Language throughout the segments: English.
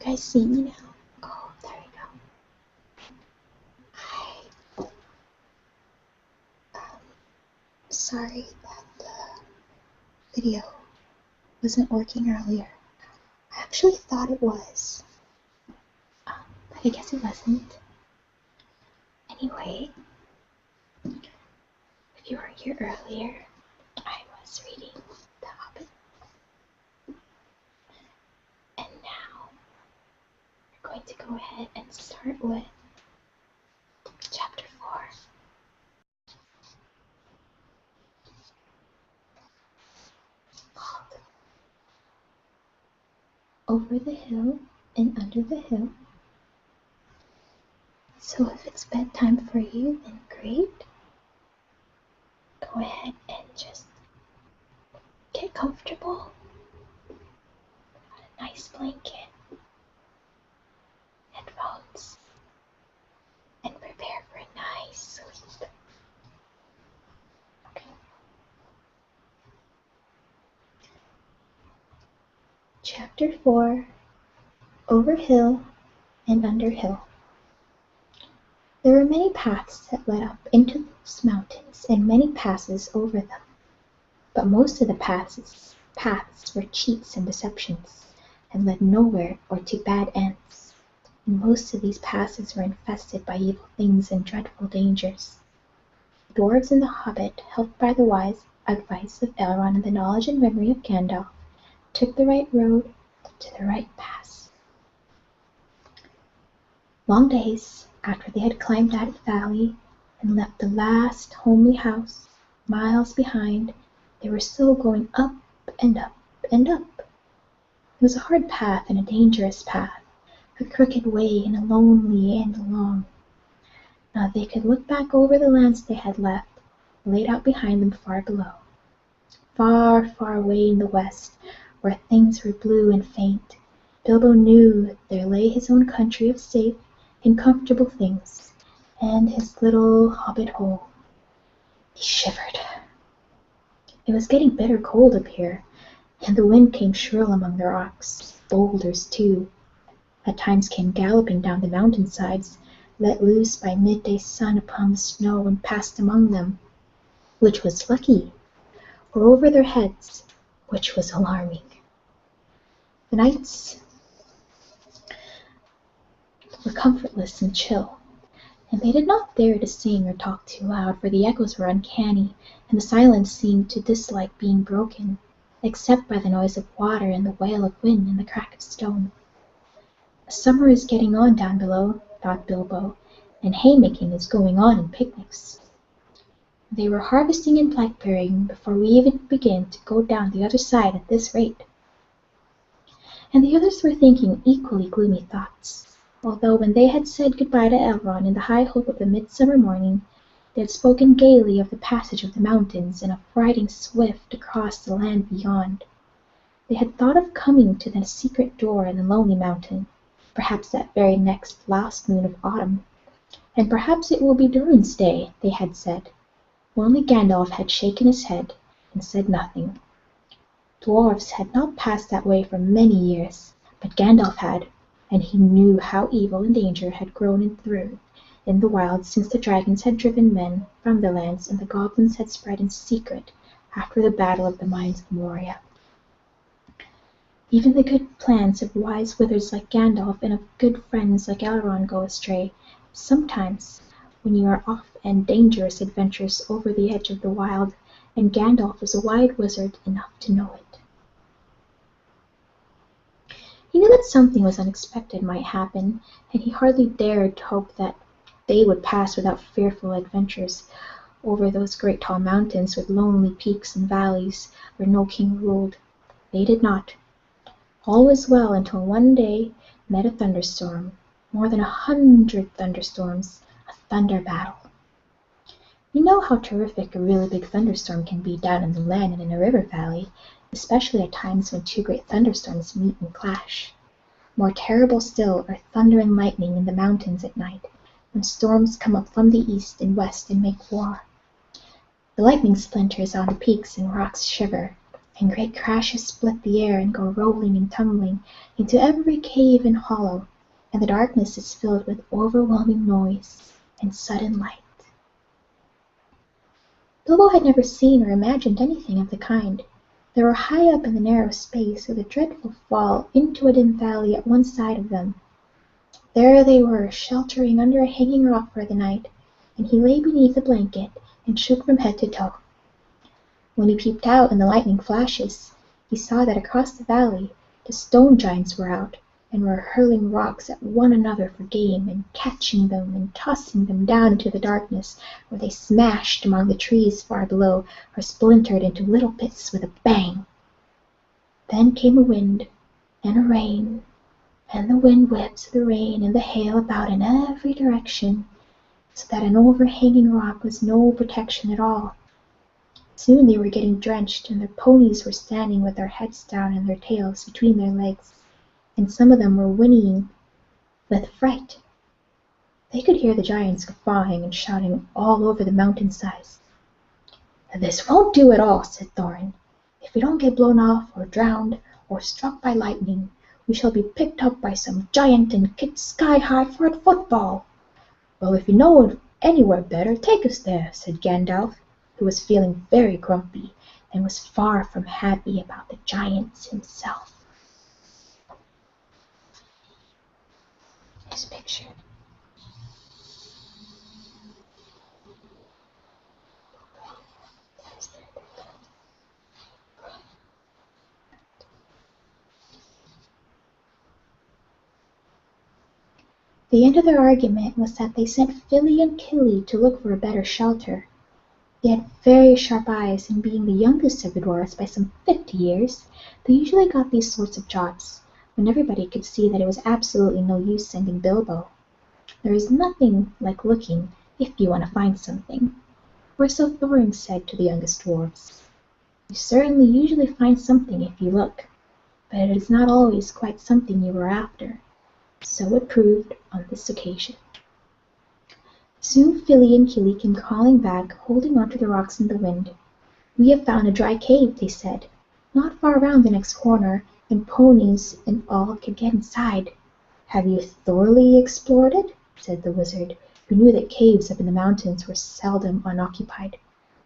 guys see me now? Oh, there we go. Sorry that the video wasn't working earlier. I actually thought it was, but I guess it wasn't. Anyway, if you were here earlier, I was reading The Hobbit. And now we're going to go ahead and start with chapter 4. Called Over the Hill and Under the Hill. So if it's bedtime for you, then great. Go ahead and just get comfortable. Got a nice blanket, headphones, and prepare for a nice sleep. Okay. Chapter 4, Over Hill and Under Hill. There were many paths that led up into those mountains and many passes over them. But most of the paths were cheats and deceptions, and led nowhere or to bad ends. And most of these passes were infested by evil things and dreadful dangers. The dwarves and the hobbit, helped by the wise advice of Elrond and the knowledge and memory of Gandalf, took the right road to the right pass. Long days after they had climbed Addit Valley and left the last homely house miles behind, they were still going up and up and up. It was a hard path and a dangerous path, a crooked way and a lonely and long. Now they could look back over the lands they had left, laid out behind them far below. Far, far away in the west, where things were blue and faint, Bilbo knew there lay his own country of safe and comfortable things, and his little hobbit hole. He shivered. It was getting bitter cold up here, and the wind came shrill among the rocks, boulders too. At times came galloping down the mountainsides, let loose by midday sun upon the snow and passed among them, which was lucky, or over their heads, which was alarming. The nights were comfortless and chill, and they did not dare to sing or talk too loud, for the echoes were uncanny, and the silence seemed to dislike being broken, except by the noise of water and the wail of wind and the crack of stone. Summer is getting on down below, thought Bilbo, and haymaking is going on and picnics. They were harvesting and blackberrying before we even begin to go down the other side at this rate. And the others were thinking equally gloomy thoughts, although when they had said goodbye to Elrond in the high hope of the midsummer morning, they had spoken gaily of the passage of the mountains and of riding swift across the land beyond. They had thought of coming to the secret door in the lonely mountain, perhaps that very next last moon of autumn. And perhaps it will be Durin's day, they had said. Only Gandalf had shaken his head and said nothing. Dwarves had not passed that way for many years, but Gandalf had, and he knew how evil and danger had grown and through in the wild since the dragons had driven men from the lands and the goblins had spread in secret after the battle of the mines of Moria. Even the good plans of wise wizards like Gandalf and of good friends like Elrond go astray, sometimes, when you are off on dangerous adventures over the edge of the wild, and Gandalf was a wise wizard enough to know it. He knew that something was unexpected might happen, and he hardly dared hope that they would pass without fearful adventures over those great tall mountains with lonely peaks and valleys where no king ruled. They did not. All was well until one day met a thunderstorm, more than 100 thunderstorms, a thunder battle. You know how terrific a really big thunderstorm can be down in the land and in a river valley, especially at times when two great thunderstorms meet and clash. More terrible still are thunder and lightning in the mountains at night, when storms come up from the east and west and make war. The lightning splinters on the peaks and rocks shiver, and great crashes split the air and go rolling and tumbling into every cave and hollow, and the darkness is filled with overwhelming noise and sudden light. Bilbo had never seen or imagined anything of the kind. They were high up in the narrow space, with a dreadful fall into a dim valley at one side of them. There they were, sheltering under a hanging rock for the night, and he lay beneath a blanket and shook from head to toe. When he peeped out in the lightning flashes, he saw that across the valley the stone giants were out, and were hurling rocks at one another for game, and catching them and tossing them down into the darkness, where they smashed among the trees far below, or splintered into little bits with a bang. Then came a wind and a rain, and the wind whipped the rain and the hail about in every direction, so that an overhanging rock was no protection at all. Soon they were getting drenched, and their ponies were standing with their heads down and their tails between their legs, and some of them were whinnying with fright. They could hear the giants guffawing and shouting all over the mountainsides. "This won't do at all," said Thorin. "If we don't get blown off or drowned or struck by lightning, we shall be picked up by some giant and kicked sky-high for a football." "Well, if you know of anywhere better, take us there," said Gandalf, who was feeling very grumpy and was far from happy about the giants himself. This picture. The end of their argument was that they sent Fili and Kili to look for a better shelter. They had very sharp eyes, and being the youngest of the dwarfs by some 50 years, they usually got these sorts of jobs, when everybody could see that it was absolutely no use sending Bilbo. There is nothing like looking if you want to find something, or so Thorin said to the youngest dwarfs. You certainly usually find something if you look, but it is not always quite something you were after. So it proved on this occasion. Soon Fili and Kili came crawling back, holding onto the rocks in the wind. "We have found a dry cave," they said, "not far round the next corner, and ponies and all can get inside." "Have you thoroughly explored it?" said the wizard, who knew that caves up in the mountains were seldom unoccupied.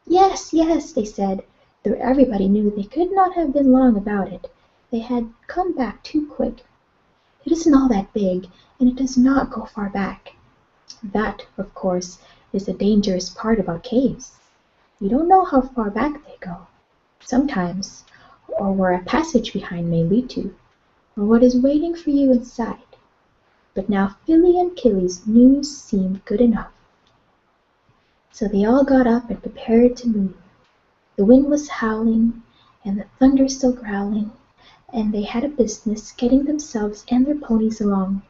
"Yes, yes," they said, though everybody knew they could not have been long about it. They had come back too quick. "It isn't all that big, and it does not go far back." That, of course, is the dangerous part about caves. You don't know how far back they go, sometimes, or where a passage behind may lead to, or what is waiting for you inside. But now Fili and Kili's news seemed good enough. So they all got up and prepared to move. The wind was howling, and the thunder still growling, and they had a business getting themselves and their ponies along.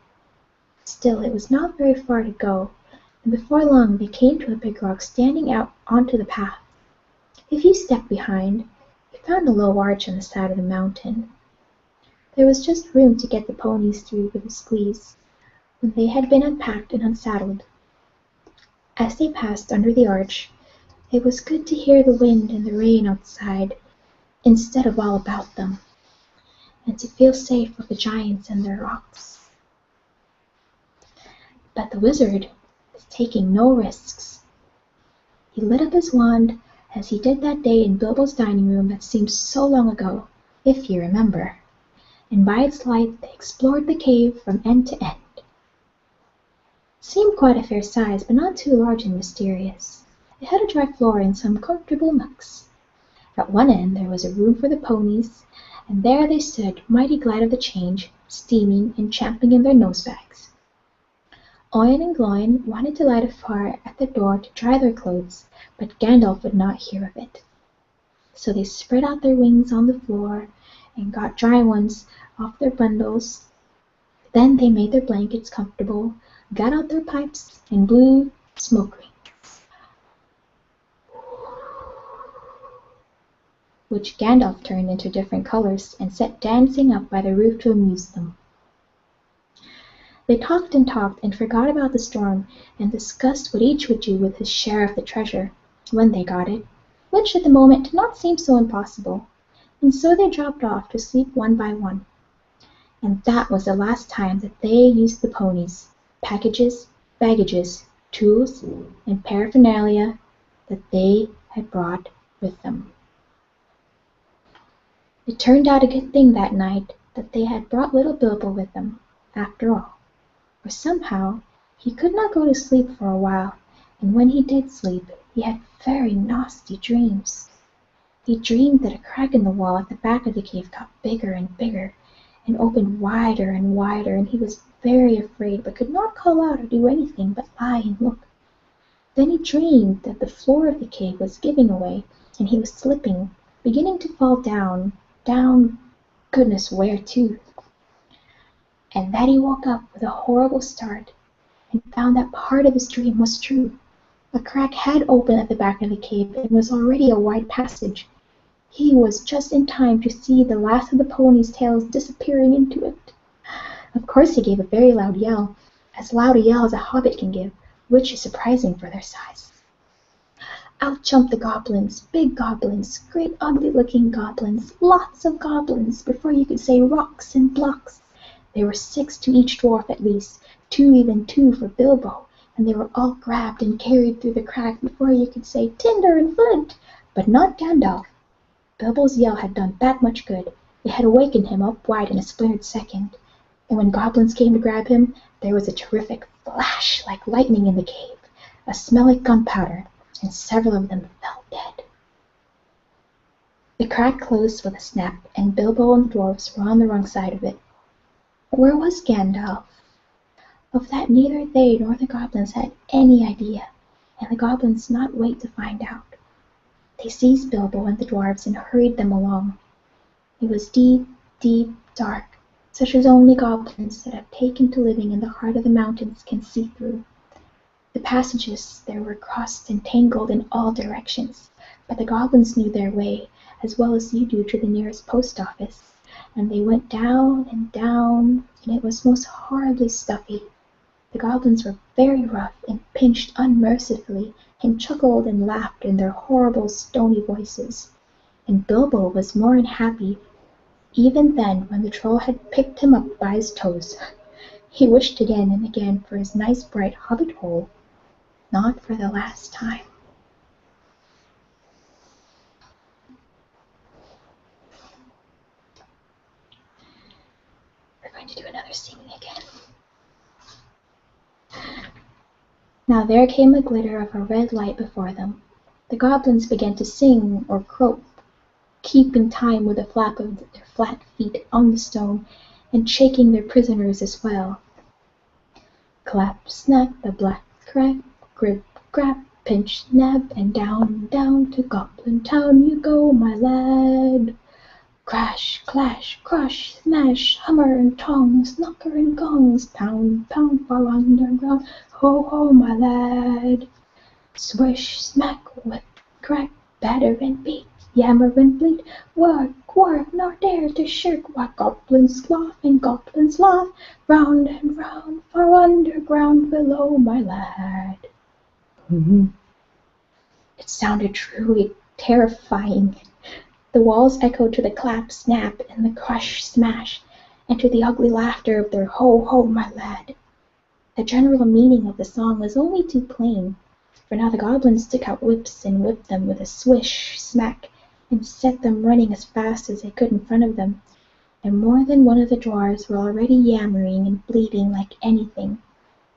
Still, it was not very far to go, and before long they came to a big rock standing out onto the path. If you stepped behind, you found a low arch on the side of the mountain. There was just room to get the ponies through with a squeeze, when they had been unpacked and unsaddled. As they passed under the arch, it was good to hear the wind and the rain outside, instead of all about them, and to feel safe with the giants and their rocks. But the wizard was taking no risks. He lit up his wand, as he did that day in Bilbo's dining room that seemed so long ago, if you remember, and by its light they explored the cave from end to end. It seemed quite a fair size, but not too large and mysterious. It had a dry floor and some comfortable nooks. At one end there was a room for the ponies, and there they stood, mighty glad of the change, steaming and champing in their nosebags. Oin and Gloin wanted to light a fire at the door to dry their clothes, but Gandalf would not hear of it. So they spread out their wings on the floor and got dry ones off their bundles. Then they made their blankets comfortable, got out their pipes, and blew smoke rings, which Gandalf turned into different colors and set dancing up by the roof to amuse them. They talked and forgot about the storm, and discussed what each would do with his share of the treasure, when they got it, which at the moment did not seem so impossible. and so they dropped off to sleep one by one. And that was the last time that they used the ponies, packages, baggages, tools, and paraphernalia that they had brought with them. It turned out a good thing that night that they had brought little Bilbo with them, after all, for somehow he could not go to sleep for a while, and when he did sleep, he had very nasty dreams. He dreamed that a crack in the wall at the back of the cave got bigger and bigger, and opened wider and wider, and he was very afraid, but could not call out or do anything but lie and look. Then he dreamed that the floor of the cave was giving away, and he was slipping, beginning to fall down, goodness where to. And that he woke up with a horrible start, and found that part of his dream was true. A crack had opened at the back of the cave, and was already a wide passage. He was just in time to see the last of the ponies' tails disappearing into it. Of course he gave a very loud as loud a yell as a hobbit can give, which is surprising for their size. Out jumped the goblins, big goblins, great ugly-looking goblins, lots of goblins, before you could say rocks and blocks. There were 6 to each dwarf at least, 2 even 2 for Bilbo, and they were all grabbed and carried through the crack before you could say tinder and flint, but not Gandalf. Bilbo's yell had done that much good. It had awakened him up wide in a splintered second, and when goblins came to grab him, there was a terrific flash like lightning in the cave, a smell like gunpowder, and several of them fell dead. The crack closed with a snap, and Bilbo and the dwarfs were on the wrong side of it. Where was Gandalf? Of that neither they nor the goblins had any idea, and the goblins did not wait to find out. They seized Bilbo and the dwarfs and hurried them along. It was deep, deep, dark, such as only goblins that have taken to living in the heart of the mountains can see through. The passages there were crossed and tangled in all directions, but the goblins knew their way, as well as you do to the nearest post office, and they went down, and it was most horribly stuffy. The goblins were very rough and pinched unmercifully, and chuckled and laughed in their horrible stony voices. And Bilbo was more unhappy even then when the troll had picked him up by his toes. He wished again and again for his nice bright hobbit hole, not for the last time. We're going to do another singing again. Now there came a glitter of a red light before them. The goblins began to sing or croak, keeping time with the flap of their flat feet on the stone, and shaking their prisoners as well. Clap, snap, the black crack, grip, grab, pinch, nab, and down, down to Goblin Town you go, my lad. Crash, clash, crush, smash, hammer and tongs, knocker and gongs, pound, pound, far underground, ho, ho, my lad. Swish, smack, whip, crack, batter and beat, yammer and bleat, work, work, nor dare to shirk, while goblins laugh and goblins laugh, round and round, far underground below, my lad. It sounded truly terrifying. The walls echoed to the clap, snap, and the crush, smash, and to the ugly laughter of their ho, ho, my lad. The general meaning of the song was only too plain, for now the goblins took out whips and whipped them with a swish, smack, and set them running as fast as they could in front of them, and more than one of the dwarfs were already yammering and bleating like anything,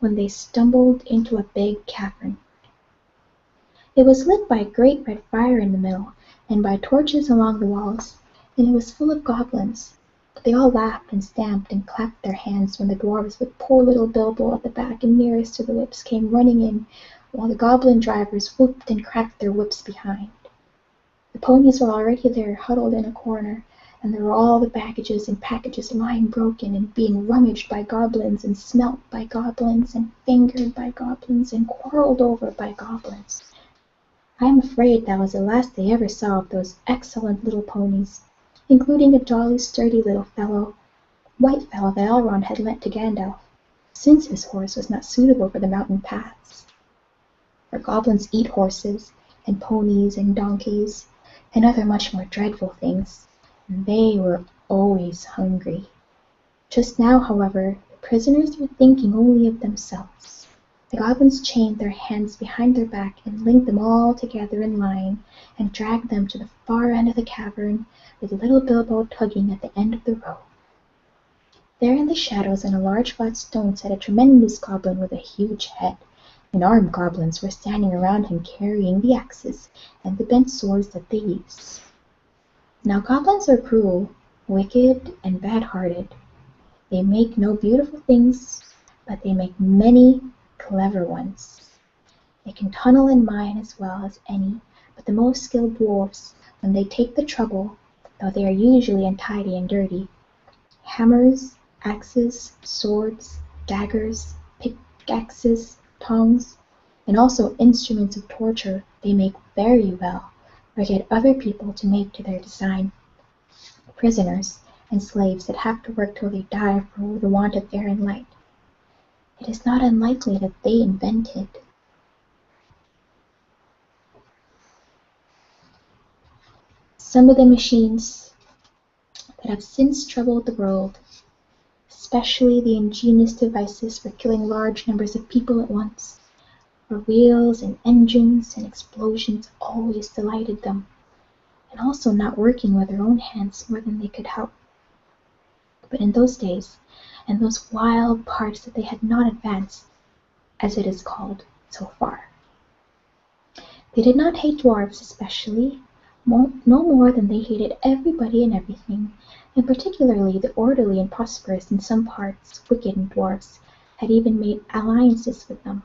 when they stumbled into a big cavern. It was lit by a great red fire in the middle, and by torches along the walls, and it was full of goblins. But they all laughed and stamped and clapped their hands when the dwarfs with poor little Bilbo at the back and nearest to the whips came running in, while the goblin drivers whooped and cracked their whips behind. The ponies were already there, huddled in a corner, and there were all the baggages and packages lying broken and being rummaged by goblins and smelt by goblins and fingered by goblins and quarreled over by goblins. I am afraid that was the last they ever saw of those excellent little ponies, including a jolly sturdy little white fellow that Elrond had lent to Gandalf, since his horse was not suitable for the mountain paths. For goblins eat horses, and ponies, and donkeys, and other much more dreadful things, and they were always hungry. Just now, however, the prisoners were thinking only of themselves. The goblins chained their hands behind their back and linked them all together in line and dragged them to the far end of the cavern, with little Bilbo tugging at the end of the rope. There in the shadows on a large flat stone sat a tremendous goblin with a huge head, and armed goblins were standing around him carrying the axes and the bent swords that they used. Now goblins are cruel, wicked, and bad-hearted. They make no beautiful things, but they make many clever ones. They can tunnel and mine as well as any but the most skilled dwarfs when they take the trouble, though they are usually untidy and dirty. Hammers, axes, swords, daggers, pickaxes, tongs, and also instruments of torture they make very well, or get other people to make to their design. Prisoners and slaves that have to work till they die for the want of air and light. It is not unlikely that they invented some of the machines that have since troubled the world, especially the ingenious devices for killing large numbers of people at once, where wheels and engines and explosions always delighted them, and also not working with their own hands more than they could help. But in those days, and those wild parts that they had not advanced, as it is called, so far. They did not hate dwarfs especially, no more than they hated everybody and everything, and particularly the orderly and prosperous in some parts wicked dwarfs had even made alliances with them.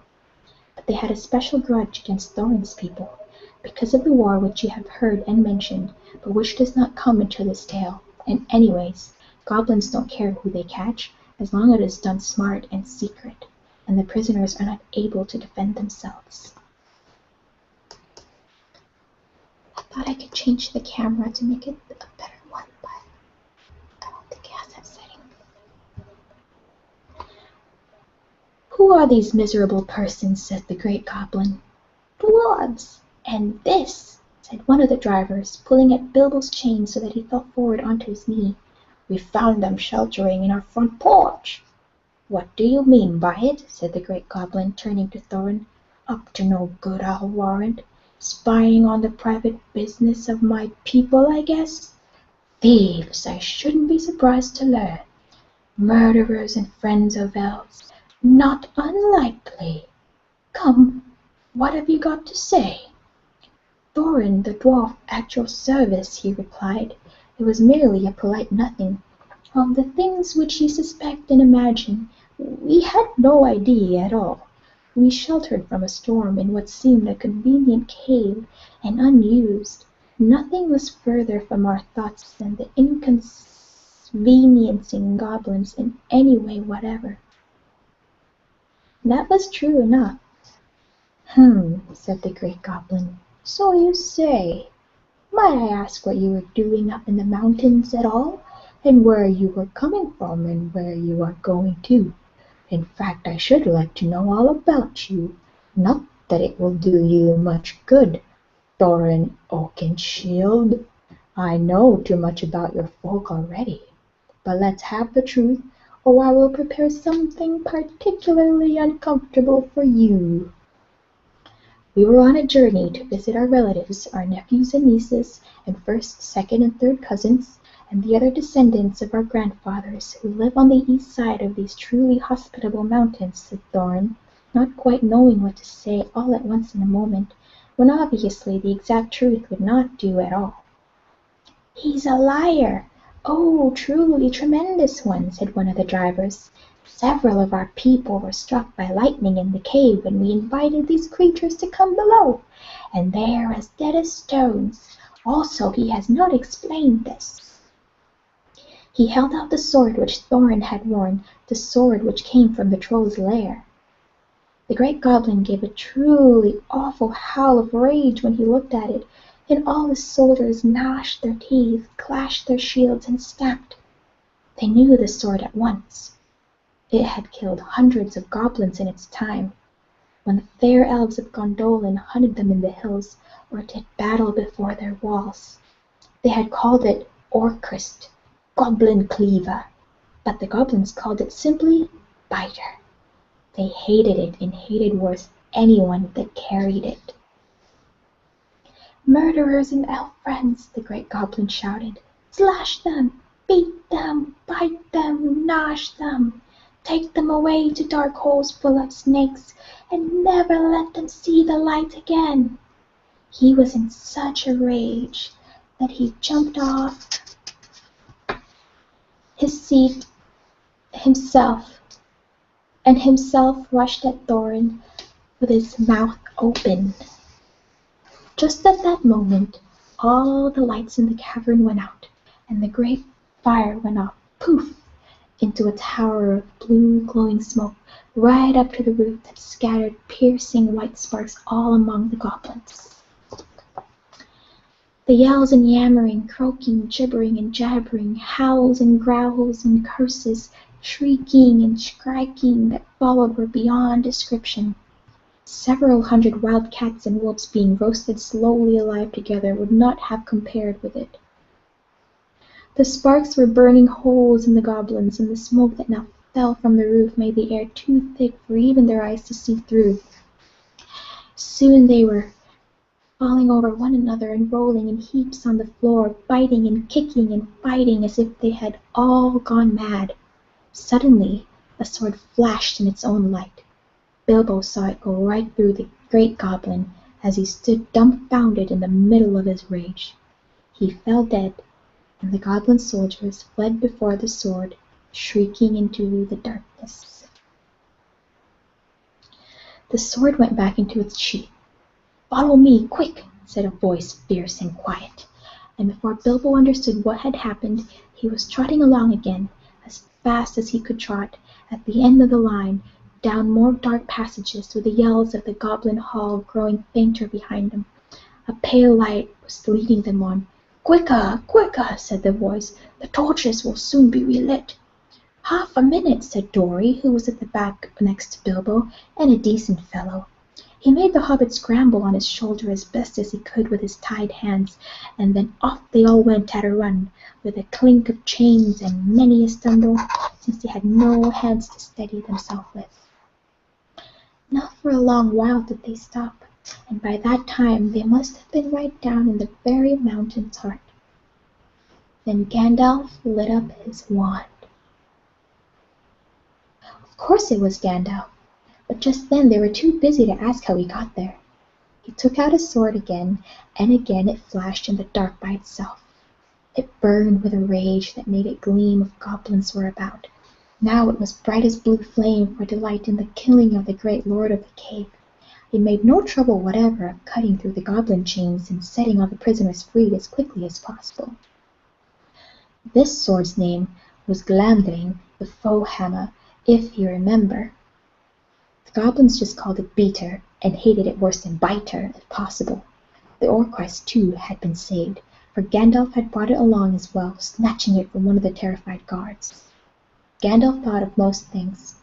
But they had a special grudge against Thorin's people, because of the war which you have heard and mentioned, but which does not come into this tale. And anyways, goblins don't care who they catch, as long as it is done smart and secret, and the prisoners are not able to defend themselves. I thought I could change the camera to make it a better one, but I don't think it has that setting. Who are these miserable persons? Said the great goblin. Dwarves! And this, said one of the drivers, pulling at Bilbo's chain so that he fell forward onto his knee. We found them sheltering in our front porch. What do you mean by it? Said the great goblin, turning to Thorin. Up to no good, I'll warrant. Spying on the private business of my people, I guess. Thieves, I shouldn't be surprised to learn. Murderers and friends of elves, not unlikely. Come, what have you got to say? Thorin the dwarf at your service, he replied. It was merely a polite nothing. Of the things which you suspect and imagine, we had no idea at all. We sheltered from a storm in what seemed a convenient cave and unused. Nothing was further from our thoughts than the inconveniencing goblins in any way whatever. That was true enough. Said the great goblin. So you say. Might I ask what you were doing up in the mountains at all, and where you were coming from, and where you are going to? In fact, I should like to know all about you. Not that it will do you much good, Thorin Oakenshield. I know too much about your folk already. But let's have the truth, or I will prepare something particularly uncomfortable for you. We were on a journey to visit our relatives, our nephews and nieces, and first, second, and third cousins, and the other descendants of our grandfathers, who live on the east side of these truly hospitable mountains, said Thorin, not quite knowing what to say all at once in a moment, when obviously the exact truth would not do at all. He's a liar! Oh, truly tremendous one, said one of the drivers. Several of our people were struck by lightning in the cave when we invited these creatures to come below, and they are as dead as stones. Also, he has not explained this. He held out the sword which Thorin had worn, the sword which came from the troll's lair. The great goblin gave a truly awful howl of rage when he looked at it, and all the soldiers gnashed their teeth, clashed their shields, and stamped. They knew the sword at once. It had killed hundreds of goblins in its time, when the fair elves of Gondolin hunted them in the hills, or did battle before their walls. They had called it Orcrist, Goblin Cleaver, but the goblins called it simply Biter. They hated it and hated worse anyone that carried it. "Murderers and elf friends!" the great goblin shouted. "Slash them! Beat them! Bite them! Gnash them! Take them away to dark holes full of snakes, and never let them see the light again!" He was in such a rage that he jumped off his seat himself rushed at Thorin with his mouth open. Just at that moment, all the lights in the cavern went out, and the great fire went off, poof, into a tower of blue glowing smoke right up to the roof that scattered piercing white sparks all among the goblins. The yells and yammering, croaking, gibbering and jabbering, howls and growls and curses, shrieking and shrieking that followed were beyond description. Several hundred wild cats and wolves being roasted slowly alive together would not have compared with it. The sparks were burning holes in the goblins, and the smoke that now fell from the roof made the air too thick for even their eyes to see through. Soon they were falling over one another and rolling in heaps on the floor, biting and kicking and fighting as if they had all gone mad. Suddenly, a sword flashed in its own light. Bilbo saw it go right through the great goblin as he stood dumbfounded in the middle of his rage. He fell dead, and the goblin soldiers fled before the sword, shrieking into the darkness. The sword went back into its sheath. "Follow me, quick!" said a voice fierce and quiet, and before Bilbo understood what had happened, he was trotting along again, as fast as he could trot, at the end of the line, down more dark passages with the yells of the goblin hall growing fainter behind him. A pale light was leading them on. "Quicker, quicker!" said the voice. "The torches will soon be relit." "Half a minute," said Dory, who was at the back next to Bilbo, and a decent fellow. He made the hobbit scramble on his shoulder as best as he could with his tied hands, and then off they all went at a run, with a clink of chains and many a stumble, since they had no hands to steady themselves with. Not for a long while did they stop, and by that time they must have been right down in the very mountain's heart. Then Gandalf lit up his wand. Of course it was Gandalf, but just then they were too busy to ask how he got there. He took out his sword again, and again it flashed in the dark by itself. It burned with a rage that made it gleam if goblins were about. Now it was bright as blue flame for delight in the killing of the great lord of the cave. It made no trouble whatever of cutting through the goblin chains and setting all the prisoners free as quickly as possible. This sword's name was Glamdring the Foehammer, if you remember. The goblins just called it Beater, and hated it worse than Biter, if possible. The Orcrist, too, had been saved, for Gandalf had brought it along as well, snatching it from one of the terrified guards. Gandalf thought of most things,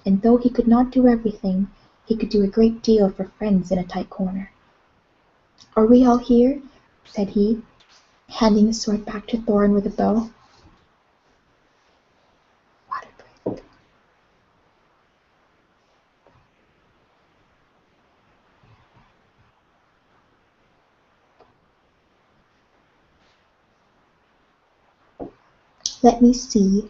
and though he could not do everything, he could do a great deal for friends in a tight corner. "Are we all here?" said he, handing the sword back to Thorin with a bow. Water break. Let me see.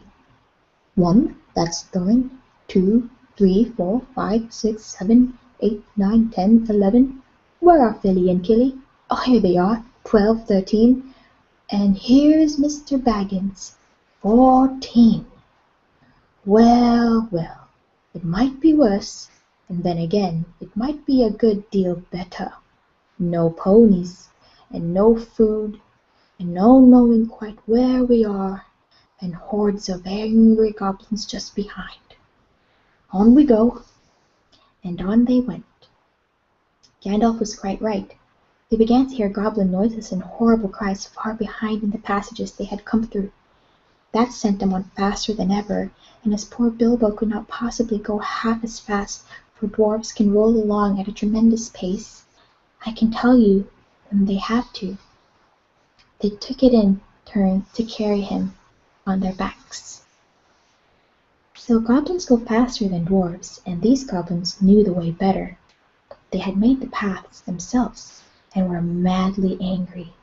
1, that's Thorin. 2, 3, 4, 5, 6, 7, 8, 9, 10, 11. Where are Philly and Killy? Oh, here they are. 12, 13. And here's Mr. Baggins. 14. Well, well, it might be worse, and then again, it might be a good deal better. No ponies, and no food, and no knowing quite where we are, and hordes of angry goblins just behind. On we go." And on they went. Gandalf was quite right. They began to hear goblin noises and horrible cries far behind in the passages they had come through. That sent them on faster than ever, and as poor Bilbo could not possibly go half as fast, for dwarfs can roll along at a tremendous pace, I can tell you when they have to. They took it in turn to carry him on their backs. So goblins go faster than dwarves, and these goblins knew the way better. They had made the paths themselves and were madly angry,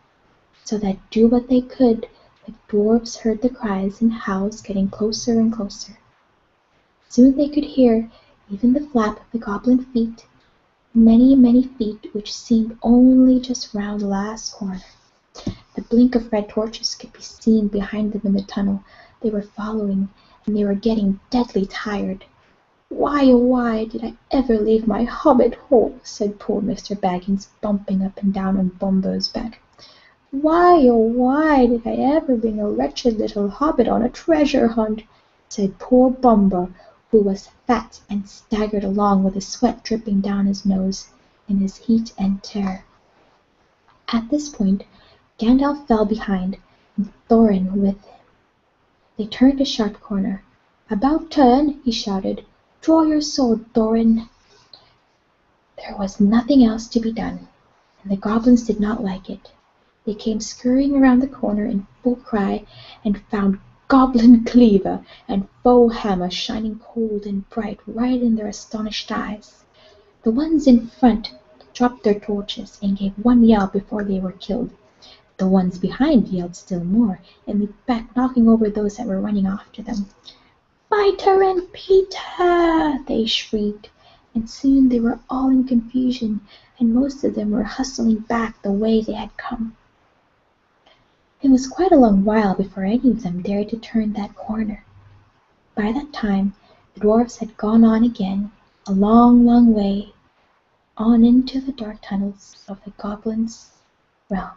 so that do what they could, the dwarves heard the cries and howls getting closer and closer. Soon they could hear even the flap of the goblin feet, many, many feet which seemed only just round the last corner. The blink of red torches could be seen behind them in the tunnel they were following, and they were getting deadly tired. "Why, oh why, did I ever leave my hobbit hole?" said poor Mr. Baggins, bumping up and down on Bumbo's back. "Why, oh why, did I ever bring a wretched little hobbit on a treasure hunt?" said poor Bumbo, who was fat and staggered along with the sweat dripping down his nose in his heat and terror. At this point Gandalf fell behind, and Thorin with him. They turned a sharp corner. "About turn!" he shouted. "Draw your sword, Thorin!" There was nothing else to be done, and the goblins did not like it. They came scurrying around the corner in full cry, and found Goblin Cleaver and Foe Hammer shining cold and bright right in their astonished eyes. The ones in front dropped their torches and gave one yell before they were killed. The ones behind yelled still more, and leaped back, knocking over those that were running after them. "Fighter and Peter!" they shrieked, and soon they were all in confusion, and most of them were hustling back the way they had come. It was quite a long while before any of them dared to turn that corner. By that time the dwarfs had gone on again, a long, long way, on into the dark tunnels of the goblins' realm.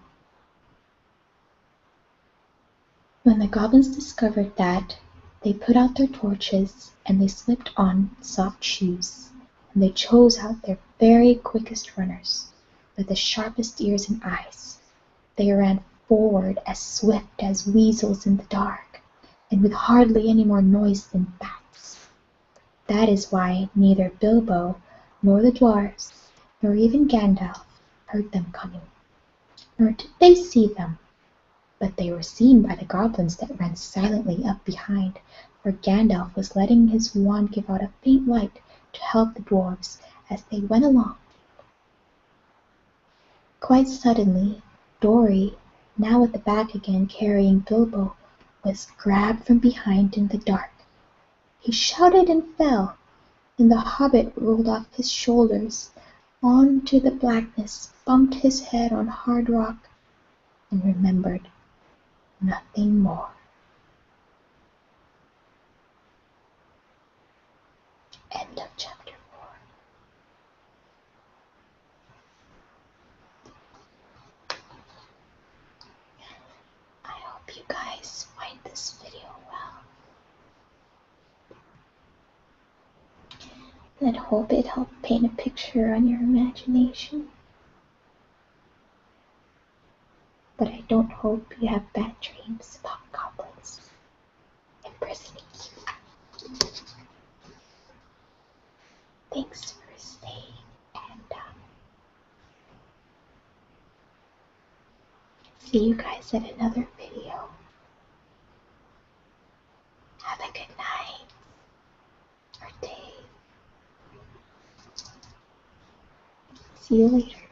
When the goblins discovered that, they put out their torches, and they slipped on soft shoes, and they chose out their very quickest runners, with the sharpest ears and eyes. They ran forward as swift as weasels in the dark, and with hardly any more noise than bats. That is why neither Bilbo, nor the dwarfs, nor even Gandalf heard them coming, nor did they see them. But they were seen by the goblins that ran silently up behind, for Gandalf was letting his wand give out a faint light to help the dwarfs as they went along. Quite suddenly, Dori, now at the back again carrying Bilbo, was grabbed from behind in the dark. He shouted and fell, and the hobbit rolled off his shoulders onto the blackness, bumped his head on hard rock, and remembered nothing more. End of chapter 4. I hope you guys find this video well. And hope it helped paint a picture on your imagination. But I don't hope you have bad dreams about goblins imprisoning you. Thanks for staying, and see you guys at another video. Have a good night or day. See you later.